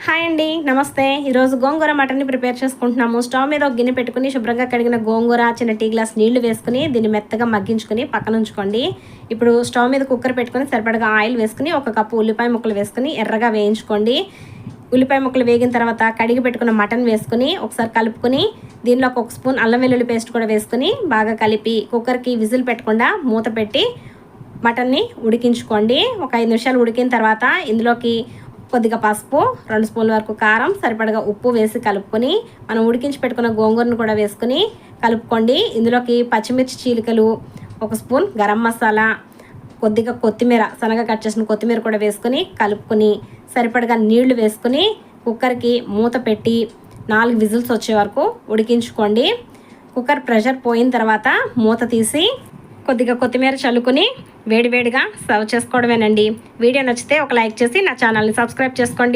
Hi అండి, నమస్తే. ఈరోజు గోంగూర మటన్ని ప్రిపేర్ చేసుకుంటున్నాము. స్టవ్ మీద ఒక గిన్నె పెట్టుకుని శుభ్రంగా కడిగిన గోంగూర చిన్న టీ గ్లాస్ నీళ్లు వేసుకుని దీన్ని మెత్తగా మగ్గించుకుని పక్కన ఉంచుకోండి. ఇప్పుడు స్టవ్ మీద కుక్కర్ పెట్టుకుని సరిపడగా ఆయిల్ వేసుకుని 1 కప్పు ఉల్లిపాయ ముక్కలు వేసుకుని ఎర్రగా వేయించుకోండి. ఉల్లిపాయ ముక్కలు వేగిన తర్వాత కడిగి పెట్టుకున్న మటన్ వేసుకుని ఒకసారి కలుపుకొని దీనిలో 1 స్పూన్ అల్లం వెల్లుల్లి పేస్ట్ కూడా వేసుకుని బాగా కలిపి కుక్కర్కి విజిల్ పెట్టకుండా మూత పెట్టి మటన్ని ఉడికించుకోండి. ఒక 5 నిమిషాలు ఉడికిన తర్వాత ఇందులోకి కొద్దిగా పసుపు, 2 స్పూన్ల వరకు కారం, సరిపడగా ఉప్పు వేసి కలుపుకొని మనం ఉడికించి పెట్టుకున్న గోంగూరను కూడా వేసుకుని కలుపుకోండి. ఇందులోకి పచ్చిమిర్చి చీలికలు, 1 స్పూన్ గరం మసాలా, కొద్దిగా కొత్తిమీర, సన్నగా కట్ చేసిన కొత్తిమీర కూడా వేసుకుని కలుపుకొని సరిపడగా నీళ్లు వేసుకుని కుక్కర్కి మూత పెట్టి 4 విజిల్స్ వచ్చే వరకు ఉడికించుకోండి. కుక్కర్ ప్రెషర్ పోయిన తర్వాత మూత తీసి కొద్దిగా కొత్తిమీర చల్లుకుని వేడివేడిగా సర్వ్ చేసుకోవడమేనండి. వీడియో నచ్చితే ఒక లైక్ చేసి నా ఛానల్ని సబ్స్క్రైబ్ చేసుకోండి.